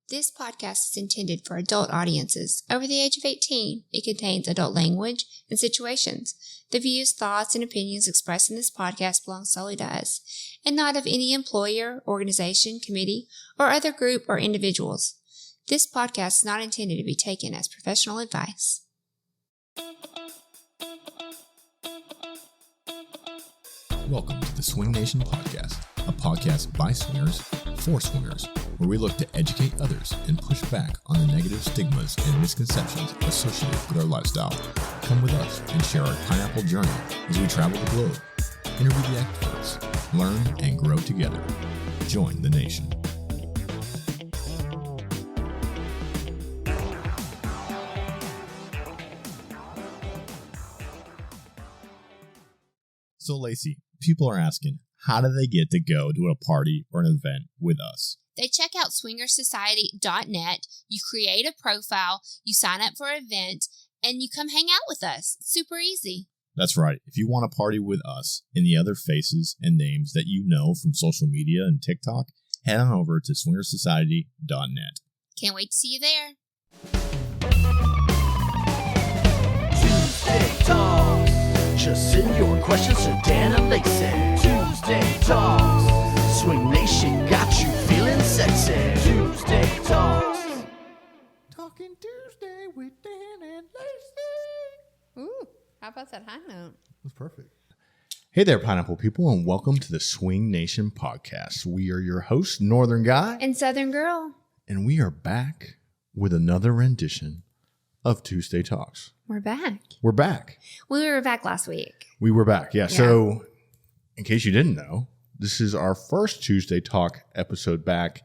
This podcast is intended for adult audiences over the age of 18. It contains adult language and situations. The views, thoughts, and opinions expressed in this podcast belong solely to us, and not of any employer, organization, committee, or other group or individuals. This podcast is not intended to be taken as professional advice. Welcome to the TheSwingNation podcast, a podcast by swingers for swingers, where we look to educate others and push back on the negative stigmas and misconceptions associated with our lifestyle. Come with us and share our pineapple journey as we travel the globe, interview the experts, learn and grow together. Join the nation. So, Lacy, people are asking, how do they get to go to a party or an event with us? They check out swingersociety.net, you create a profile, you sign up for an event, and you come hang out with us. It's super easy. That's right. If you want to party with us and the other faces and names that you know from social media and TikTok, head on over to swingersociety.net. Can't wait to see you there. Tuesday Talks. Just send your questions to Dan and Lacy. Tuesday Talks. Swing Nation got you feeling sexy. Tuesday Talks. Talking Tuesday with Dan and Lacy. Ooh, how about that high note? That's perfect. Hey there, Pineapple people, and welcome to the Swing Nation podcast. We are your hosts, Northern Guy. And Southern Girl. And we are back with another rendition of Tuesday Talks. We're back. We're back. We were back last week. We were back, yeah. So, in case you didn't know, this is our first Tuesday Talk episode back.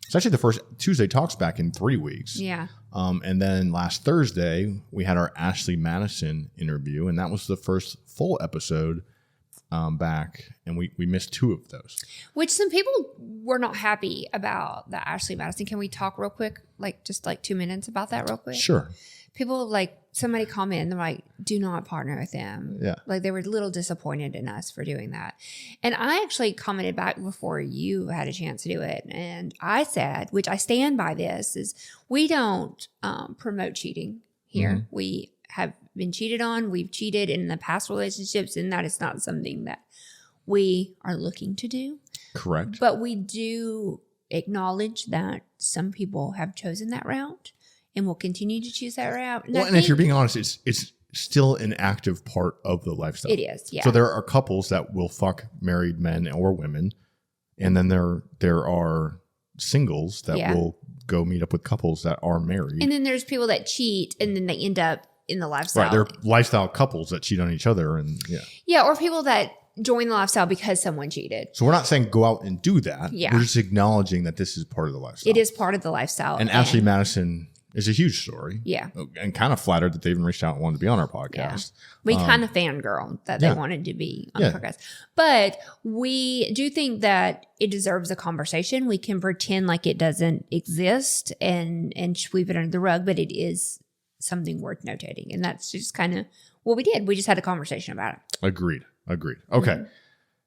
It's actually the first Tuesday Talks back in 3 weeks. Yeah. And then last Thursday, we had our Ashley Madison interview, and that was the first full episode back, and we missed 2 of those. Which some people were not happy about the Ashley Madison. Can we talk real quick, just 2 minutes about that real quick? Sure. People somebody commented and they're like, do not partner with them. Yeah. They were a little disappointed in us for doing that. And I actually commented back before you had a chance to do it. And I said, which I stand by this, is we don't promote cheating here. Mm-hmm. We have been cheated on. We've cheated in the past relationships, and that is not something that we are looking to do. Correct. But we do acknowledge that some people have chosen that route and will continue to choose that route. And if you're being honest, it's still an active part of the lifestyle. It is, yeah. So there are couples that will fuck married men or women, and then there are singles that will go meet up with couples that are married. And then there's people that cheat, and then they end up in the lifestyle. Right, they're lifestyle couples that cheat on each other, and yeah, or people that join the lifestyle because someone cheated. So we're not saying go out and do that. Yeah. We're just acknowledging that this is part of the lifestyle. It is part of the lifestyle. And Ashley Madison is a huge story. Yeah. And kind of flattered that they even reached out and wanted to be on our podcast. Yeah. We kind of fangirl that they wanted to be on the podcast. But we do think that it deserves a conversation. We can pretend like it doesn't exist and sweep it under the rug, but it is something worth notating. And that's just kind of what we did. We just had a conversation about it. Agreed. Okay. Mm-hmm.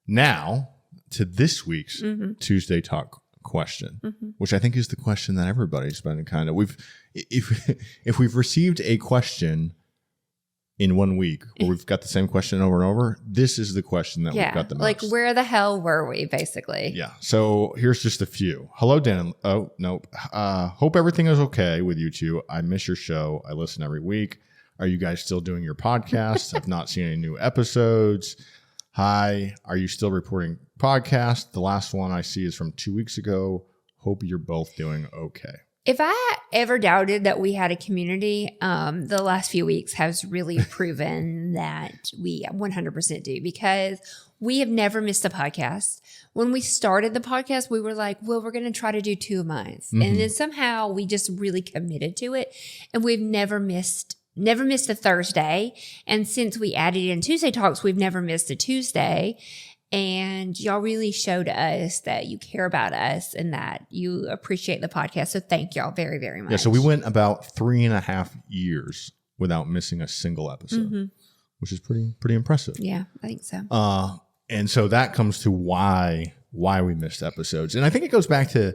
Now to this week's Tuesday Talk question, which I think is the question that everybody's been kind of if we've received a question in 1 week or we've got the same question over and over, this is the question that we've got the most. Where the hell were we, basically? Yeah. So here's just a few. Hello, Dan. Oh, no. Hope everything is okay with you two. I miss your show. I listen every week. Are you guys still doing your podcast? I've not seen any new episodes. Hi. Are you still reporting podcast? The last one I see is from 2 weeks ago. Hope you're both doing okay. If I ever doubted that we had a community, the last few weeks has really proven that we 100% do, because we have never missed a podcast. When we started the podcast, we were like, well, we're going to try to do 2 a month. Mm-hmm. And then somehow we just really committed to it. And we've never missed a Thursday. And since we added in Tuesday Talks, we've never missed a Tuesday. And y'all really showed us that you care about us and that you appreciate the podcast. So thank y'all very, very much. Yeah, so we went about 3.5 years without missing a single episode, which is pretty impressive. Yeah, I think so. And so that comes to why we missed episodes. And I think it goes back to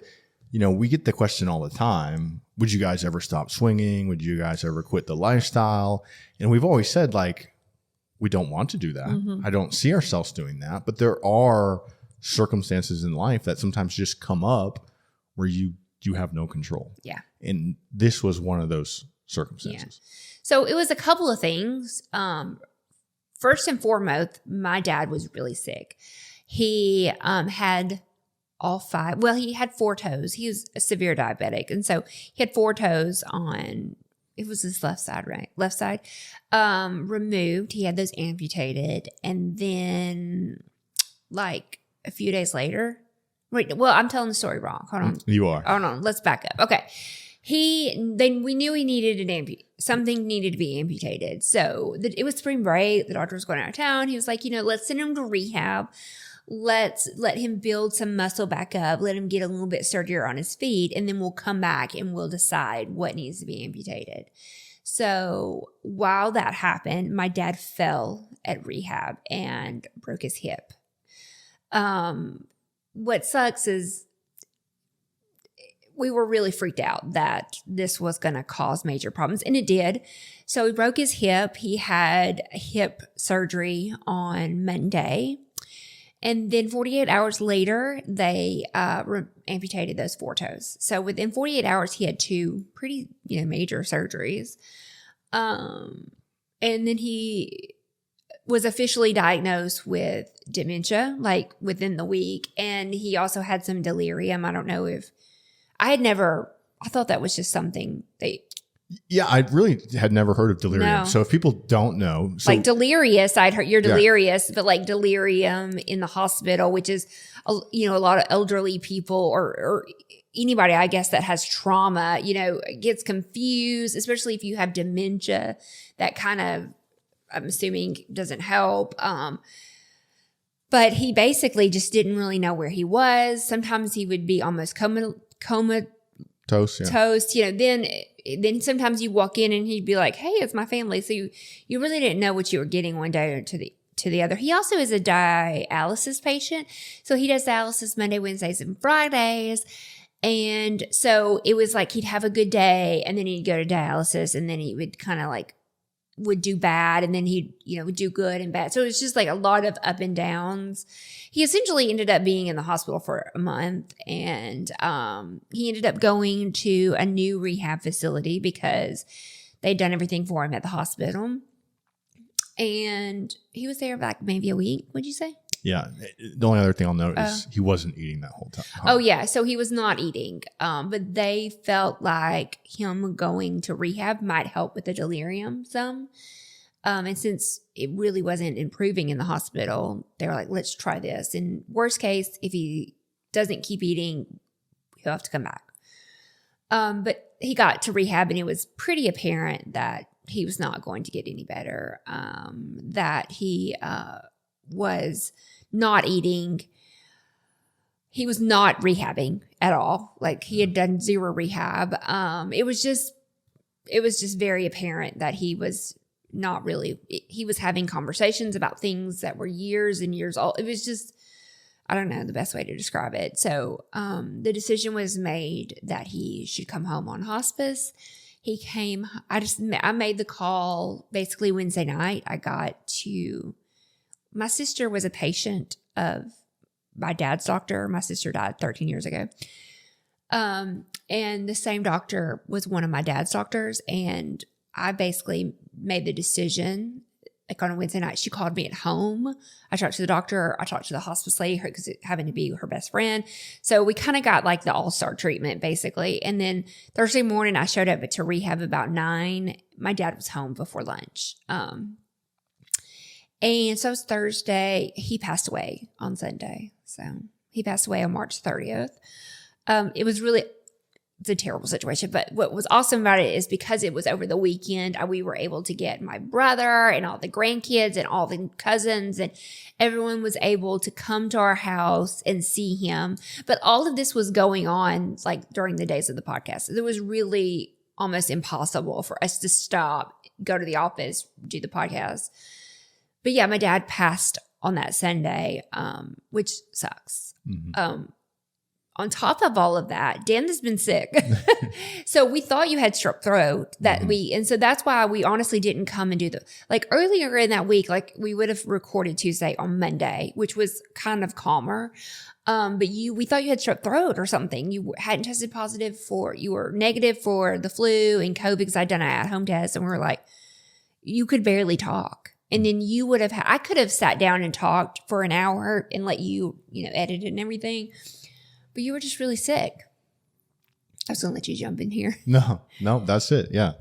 we get the question all the time, would you guys ever stop swinging? Would you guys ever quit the lifestyle? And we've always said, like, we don't want to do that. Mm-hmm. I don't see ourselves doing that. But there are circumstances in life that sometimes just come up where you have no control. Yeah. And this was one of those circumstances. Yeah. So it was a couple of things. First and foremost, my dad was really sick. He had all 5. Well, he had 4 toes. He was a severe diabetic. And so he had 4 toes on, it was his left side, right? Left side, removed. He had those amputated. And then like a few days later, I'm telling the story wrong. Hold on. You are. Hold on. Let's back up. Okay. Then we knew he needed something needed to be amputated. So it was spring break. The doctor was going out of town. He was like, let's send him to rehab. Let's let him build some muscle back up. Let him get a little bit sturdier on his feet. And then we'll come back and we'll decide what needs to be amputated. So while that happened, my dad fell at rehab and broke his hip. What sucks is we were really freaked out that this was going to cause major problems, and it did. So he broke his hip. He had hip surgery on Monday, and then 48 hours later, they amputated those 4 toes. So within 48 hours, he had 2 pretty major surgeries, and then he was officially diagnosed with dementia like within the week, and he also had some delirium. I don't know if I thought that was just something Yeah, I really had never heard of delirium. No. So if people don't know. Like delirious, I'd heard you're delirious, but like delirium in the hospital, which is, a lot of elderly people or anybody, I guess, that has trauma, gets confused, especially if you have dementia. That kind of, I'm assuming, doesn't help. But he basically just didn't really know where he was. Sometimes he would be almost comatose. Then sometimes you walk in and he'd be like, "Hey, it's my family." So you really didn't know what you were getting one day to the other. He also is a dialysis patient, so he does dialysis Monday, Wednesdays, and Fridays. And so it was like he'd have a good day, and then he'd go to dialysis, and then he would kind of like would do bad, and then he'd would do good and bad. So it was just like a lot of up and downs. He essentially ended up being in the hospital for a month, and he ended up going to a new rehab facility because they'd done everything for him at the hospital. And he was there like maybe a week, would you say? Yeah. The only other thing I'll note is he wasn't eating that whole time. Oh, yeah. So he was not eating. But they felt like him going to rehab might help with the delirium some. And since it really wasn't improving in the hospital, they were like, let's try this. And worst case, if he doesn't keep eating, he'll have to come back. But he got to rehab, and it was pretty apparent that he was not going to get any better, that he was not eating. He was not rehabbing at all. Like, he had done 0 rehab. It was just very apparent that he was not really, he was having conversations about things that were years and years old. It was just, I don't know the best way to describe it. So the decision was made that he should come home on hospice. He came, I made the call basically Wednesday night. My sister was a patient of my dad's doctor. My sister died 13 years ago. And the same doctor was one of my dad's doctors. And I basically made the decision, like on a Wednesday night, she called me at home. I talked to the doctor. I talked to the hospice lady because it happened to be her best friend. So we kind of got like the all-star treatment basically. And then Thursday morning, I showed up to rehab about 9. My dad was home before lunch. And so it was Thursday. He passed away on Sunday. So he passed away on March 30th. It's a terrible situation, but what was awesome about it is because it was over the weekend, we were able to get my brother and all the grandkids and all the cousins, and everyone was able to come to our house and see him. But all of this was going on like during the days of the podcast. It was really almost impossible for us to stop, go to the office, do the podcast. But yeah, my dad passed on that Sunday, which sucks. Mm-hmm. on top of all of that, Dan has been sick. So we thought you had strep throat that week. And so that's why we honestly didn't come and do like earlier in that week, like we would have recorded Tuesday on Monday, which was kind of calmer. But we thought you had strep throat or something. You hadn't tested positive you were negative for the flu and COVID because I'd done an at-home test. And we were like, you could barely talk. And then you would have, I could have sat down and talked for an hour and let you, edit it and everything. But you were just really sick. I was going to let you jump in here. No, that's it. Yeah.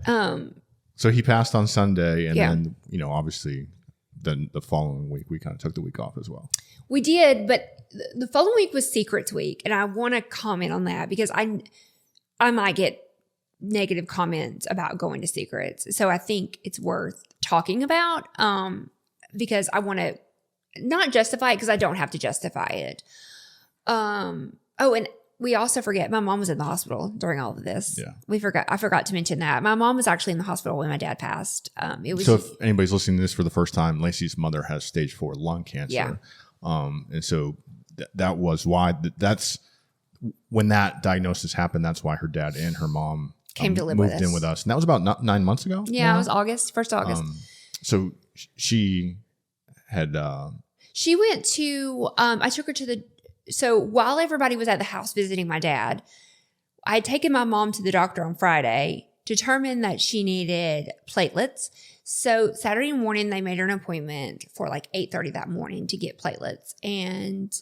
So he passed on Sunday, and then, obviously then the following week, we kind of took the week off as well. We did, but the following week was Secrets Week. And I want to comment on that because I might get negative comments about going to Secrets. So I think it's worth talking about because I want to not justify it because I don't have to justify it. Oh, and we also forget my mom was in the hospital during all of this. Yeah. I forgot to mention that. My mom was actually in the hospital when my dad passed. So if anybody's listening to this for the first time, Lacy's mother has stage 4 lung cancer. Yeah. And so that was why that's when that diagnosis happened. That's why her dad and her mom came to live moved in with us. And that was about 9 months ago. Yeah, it was first August. So she had, she went to, I took her to so while everybody was at the house visiting my dad, I had taken my mom to the doctor on Friday, determined that she needed platelets. So Saturday morning, they made her an appointment for like 8:30 that morning to get platelets. And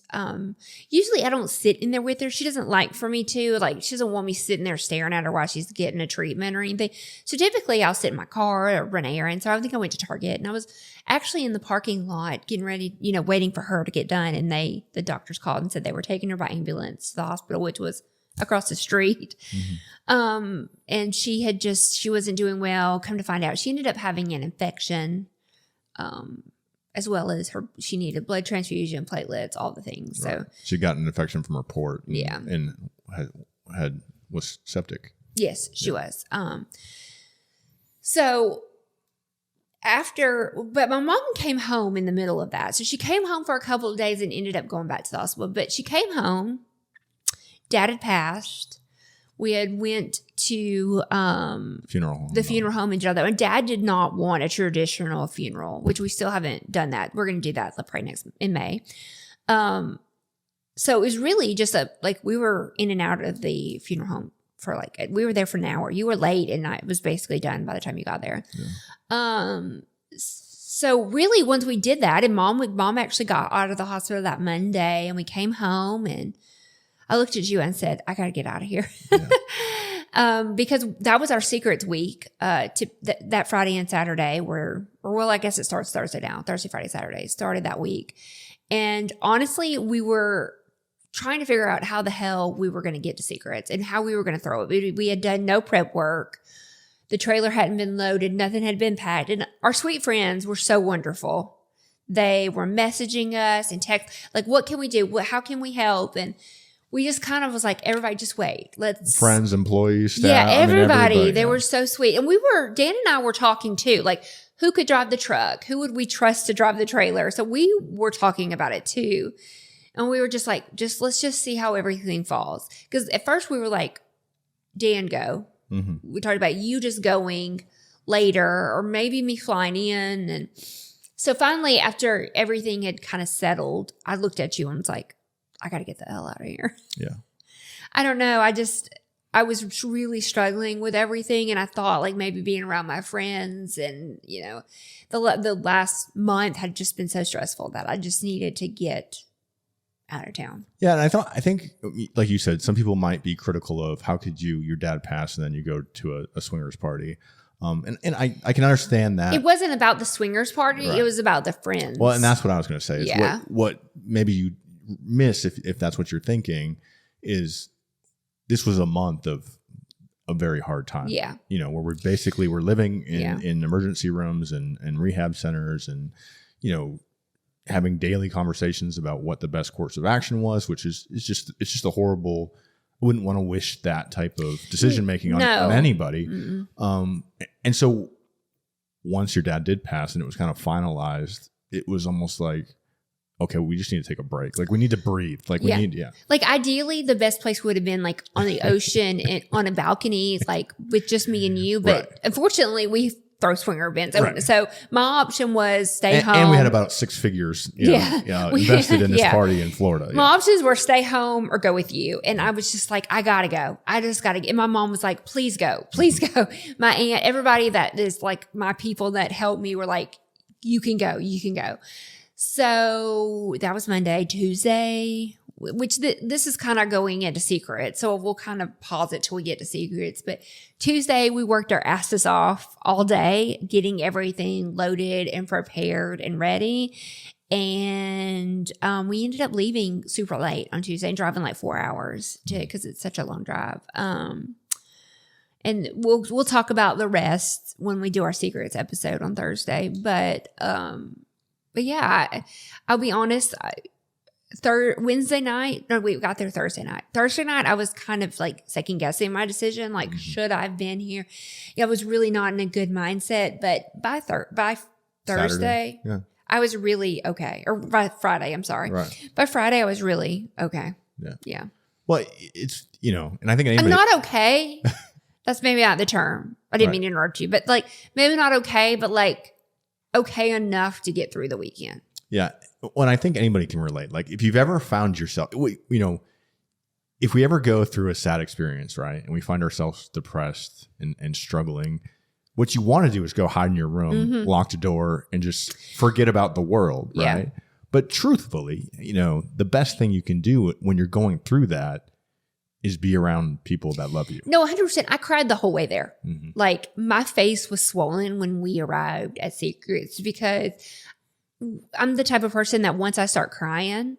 usually I don't sit in there with her. She doesn't like for me to. Like, she doesn't want me sitting there staring at her while she's getting a treatment or anything. So typically I'll sit in my car or run errands. So I think I went to Target, and I was actually in the parking lot getting ready, waiting for her to get done. And the doctors called and said they were taking her by ambulance to the hospital, which was across the street. And she wasn't doing well. Come to find out, she ended up having an infection, as well as she needed blood transfusion, platelets, all the things. Right. So she got an infection from her port. And was septic. Yes, she was. So but my mom came home in the middle of that. So she came home for a couple of days and ended up going back to the hospital. But she came home. Dad had passed. We had went to the funeral home and did all that. And Dad did not want a traditional funeral, which we still haven't done that. We're going to do that probably in May. So it was really just we were in and out of the funeral home for we were there for an hour. You were late, and it was basically done by the time you got there. Yeah. So really, once we did that, and mom actually got out of the hospital that Monday, and we came home, and I looked at you and said, I got to get out of here. Yeah. Because that was our Secrets Week, that Friday and Saturday I guess it starts Thursday now. Thursday, Friday, Saturday started that week. And honestly, we were trying to figure out how the hell we were going to get to Secrets and how we were going to throw it. We had done no prep work. The trailer hadn't been loaded. Nothing had been packed. And our sweet friends were so wonderful. They were messaging us and text, what can we do? How can we help? And we just kind of was like, everybody just wait. Friends, employees, staff. Yeah, everybody. They were so sweet. And Dan and I were talking too, who could drive the truck? Who would we trust to drive the trailer? So we were talking about it too. And we were just let's just see how everything falls. Because at first we were like, Dan, go. Mm-hmm. We talked about you just going later, or maybe me flying in. And so finally, after everything had kind of settled, I looked at you and was like, I got to get the hell out of here. Yeah. I don't know. I was really struggling with everything. And I thought maybe being around my friends and, the last month had just been so stressful that I just needed to get out of town. Yeah. And I think, like you said, some people might be critical of how could your dad pass and then you go to a swingers party. And I can understand that. It wasn't about the swingers party. Right. It was about the friends. Well, and that's what I was going to say. Is what maybe you miss, if that's what you're thinking, is this was a month of a very hard time. Yeah. Where we're living in emergency rooms and rehab centers and, having daily conversations about what the best course of action was, which is just a horrible, I wouldn't want to wish that type of decision making on anybody. And so once your dad did pass and it was kind of finalized, it was almost like, okay, we just need to take a break. Like we need to breathe. Like we need, Like ideally the best place would have been like on the ocean and on a balcony, like with just me and you. But unfortunately we throw swinger events. So my option was stay home. And we had about 6 figures invested in this party in Florida. My options were stay home or go with you. And I was just like, I got to go. I just got to get. And my mom was like, please go. Please go. My aunt, everybody that is like my people that helped me were like, you can go. You can go. So that was Monday. Tuesday, which this is kind of going into secrets. So we'll kind of pause it till we get to secrets. But Tuesday, we worked our asses off all day, getting everything loaded and prepared and ready. And we ended up leaving super late on Tuesday and driving like 4 hours because it's such a long drive. And we'll talk about the rest when we do our secrets episode on Thursday. But yeah, I'll be honest. Wednesday night, no, we got there Thursday night. Thursday night, I was kind of like second guessing my decision. Like, should I have been here? Yeah, I was really not in a good mindset. But by Thursday, I was really okay. Or by Friday, I'm sorry. Right. By Friday, I was really okay. Yeah. Well, it's, and I think I'm not okay. That's maybe not the term. I didn't mean to interrupt you, but like maybe not okay, but like okay enough to get through the weekend. Yeah. Well, I think anybody can relate. Like if you've ever found yourself, if we ever go through a sad experience, right, and we find ourselves depressed and struggling, what you want to do is go hide in your room, lock the door, and just forget about the world, right? Yeah. But truthfully, the best thing you can do when you're going through that is be around people that love you. No, 100%. I cried the whole way there. Like my face was swollen when we arrived at Secrets because I'm the type of person that once I start crying,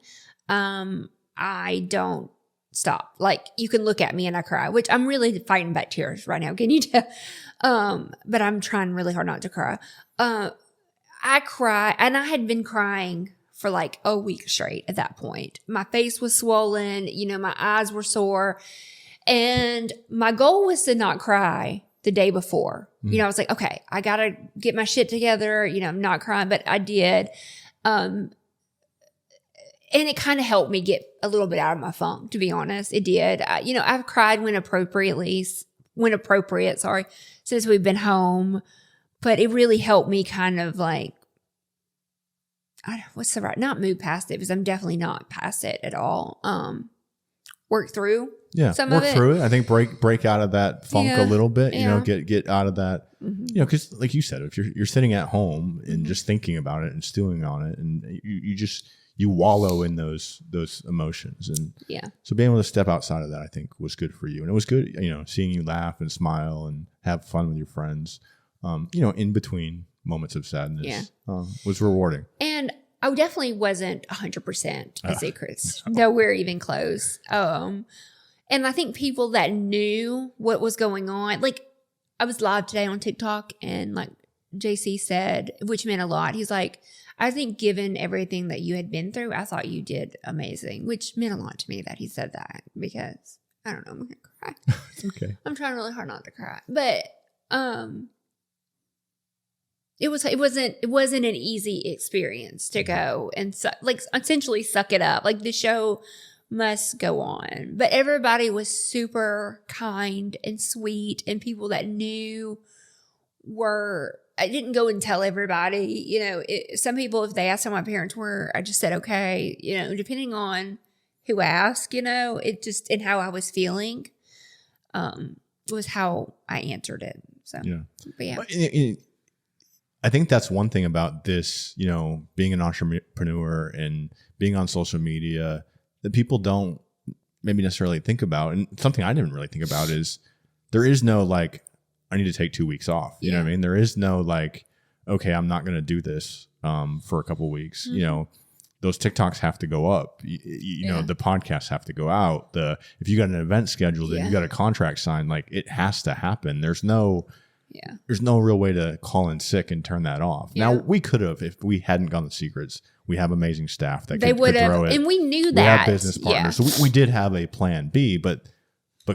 I don't stop. Like you can look at me and I cry, which I'm really fighting back tears right now. Can you tell? But I'm trying really hard not to cry. I cry, and I had been crying for like a week straight at that point. My face was swollen, my eyes were sore, and my goal was to not cry the day before. I was like, okay, I got to get my shit together. I'm not crying, but I did. And it kind of helped me get a little bit out of my funk, to be honest. It did. I've cried when appropriate, since we've been home, but it really helped me kind of like, not move past it, because I'm definitely not past it at all. Work through. Yeah, some work of it. through it. I think break out of that funk a little bit. Get out of that. Because like you said, if you're sitting at home and just thinking about it and stewing on it, and you wallow in those emotions, and so being able to step outside of that, I think, was good for you, and it was good. Seeing you laugh and smile and have fun with your friends, in between moments of sadness, was rewarding. And I definitely wasn't 100% at Secrets. Nowhere even close. And I think people that knew what was going on, like I was live today on TikTok, and like JC said, which meant a lot. He's like, I think given everything that you had been through, I thought you did amazing, which meant a lot to me that he said that, because I don't know, I'm going to cry. It's okay. I'm trying really hard not to cry. But it wasn't an easy experience to go and essentially suck it up. Like the show must go on, but everybody was super kind and sweet, and people that knew I didn't go and tell everybody, some people, if they asked how my parents were, I just said, okay, depending on who asked, it just, and how I was feeling, was how I answered it. So, but yeah. I think that's one thing about this, being an entrepreneur and being on social media that people don't maybe necessarily think about. And something I didn't really think about is there is no like, I need to take 2 weeks off. You know what I mean? There is no like, okay, I'm not going to do this for a couple of weeks. Those TikToks have to go up. The podcasts have to go out. If you got an event scheduled and you got a contract signed, like it has to happen. There's no real way to call in sick and turn that off. Now we could have, if we hadn't gone to Secrets. We have amazing staff that could throw it. And we knew that. We have business partners. So we did have a plan B, but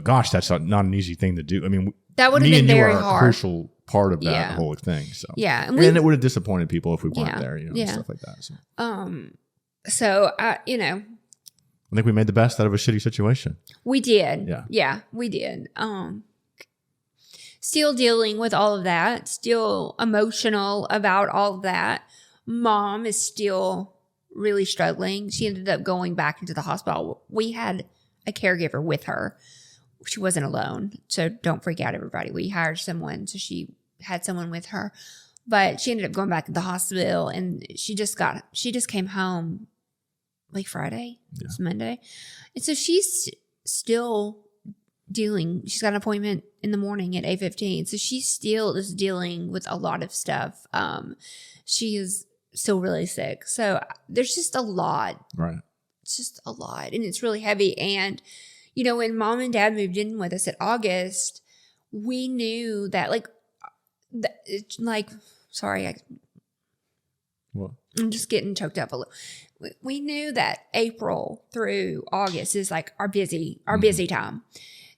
gosh, that's not an easy thing to do. I mean, that would have been very hard. A crucial part of that whole thing. So yeah, and it would have disappointed people if we weren't there, stuff like that. So. So, I think we made the best out of a shitty situation. we did. Yeah. Yeah, we did. Still dealing with all of that, still emotional about all of that. Mom is still really struggling. She ended up going back into the hospital. We had a caregiver with her. She wasn't alone. So don't freak out, everybody. We hired someone. So she had someone with her. But she ended up going back to the hospital, and she just came home like Friday. Yeah. It's Monday. And so she's still dealing. She's got an appointment in the morning at 8:15. So she still is dealing with a lot of stuff. She is still really sick. So there's just a lot. Right. It's just a lot. And it's really heavy. And, when Mom and Dad moved in with us in August, we knew that sorry. What? I'm just getting choked up a little. We knew that April through August is like our busy time.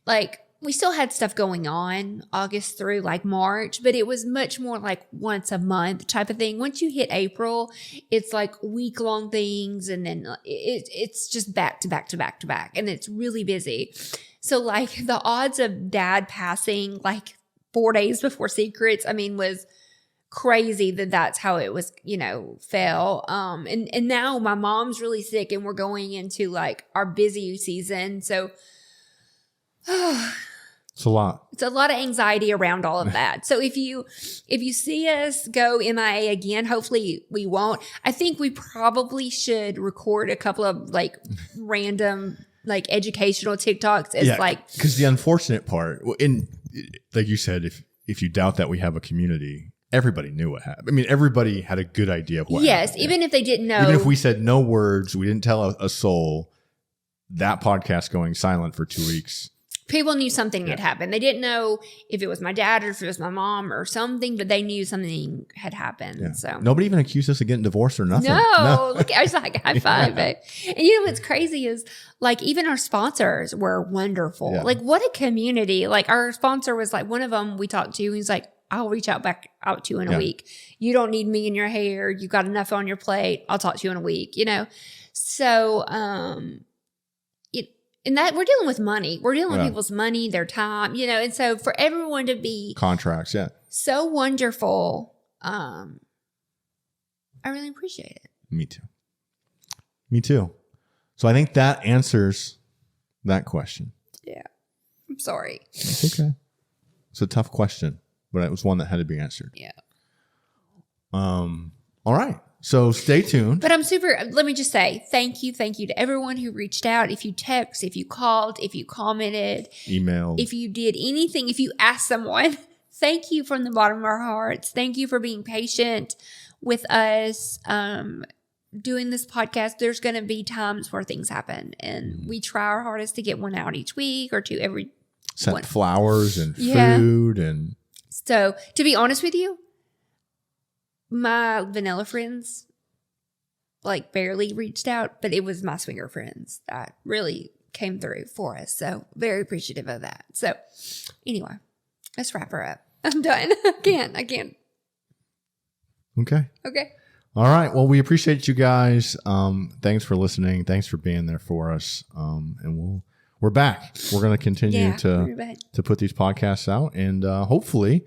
Like, we still had stuff going on August through like March, but it was much more like once a month type of thing. Once you hit April, it's like week-long things, and then it's just back to back to back to back, and it's really busy. So like the odds of Dad passing like 4 days before Secrets, was crazy that's how it was, fell. And now my mom's really sick, and we're going into like our busy season. So it's a lot. It's a lot of anxiety around all of that. So if you see us go MIA again, hopefully we won't. I think we probably should record a couple of like random like educational TikToks. Because the unfortunate part, like you said, if you doubt that we have a community, everybody knew what happened. everybody had a good idea of what happened. Yes, even if they didn't know. Even if we said no words, we didn't tell a soul, that podcast going silent for 2 weeks. People knew something had happened. They didn't know if it was my dad or if it was my mom or something, but they knew something had happened. Yeah. So nobody even accused us of getting divorced or nothing. No. Look, I was like, high five, babe. And what's crazy is like even our sponsors were wonderful. Yeah. Like what a community. Like our sponsor was like one of them we talked to. He's like, I'll reach out to you in a week. You don't need me in your hair. You got enough on your plate. I'll talk to you in a week, So, and that we're dealing with money. We're dealing with people's money, their time, and so for everyone to be contracts, so wonderful. I really appreciate it. Me too. So I think that answers that question. Yeah. I'm sorry. It's okay. It's a tough question, but it was one that had to be answered. Yeah. All right. So stay tuned. But let me just say, thank you to everyone who reached out. If you text, if you called, if you commented, emailed, if you did anything, if you asked someone, thank you from the bottom of our hearts. Thank you for being patient with us doing this podcast. There's going to be times where things happen, and we try our hardest to get one out each week or two every. Sent flowers and food and. So to be honest with you, my vanilla friends like barely reached out, but it was my swinger friends that really came through for us. So very appreciative of that. So anyway, let's wrap her up. I'm done. I can't. Okay. All right. Well, we appreciate you guys. Thanks for listening. Thanks for being there for us. And we're back. We're going to continue to put these podcasts out, and hopefully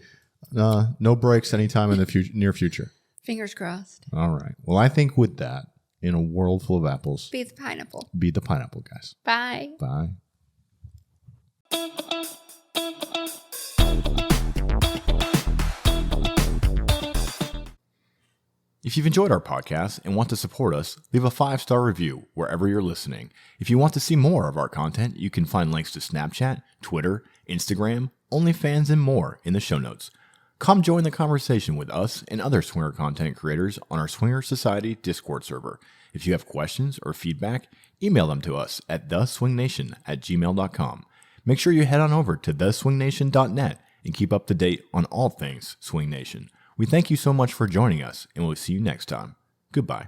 no breaks anytime in the near future. Fingers crossed. All right. Well, I think with that, in a world full of apples, be the pineapple. Be the pineapple, guys. Bye. Bye. If you've enjoyed our podcast and want to support us, leave a 5-star review wherever you're listening. If you want to see more of our content, you can find links to Snapchat, Twitter, Instagram, OnlyFans, and more in the show notes. Come join the conversation with us and other swinger content creators on our Swinger Society Discord server. If you have questions or feedback, email them to us at TheSwingNation@gmail.com. Make sure you head on over to TheSwingNation.net and keep up to date on all things Swing Nation. We thank you so much for joining us, and we'll see you next time. Goodbye.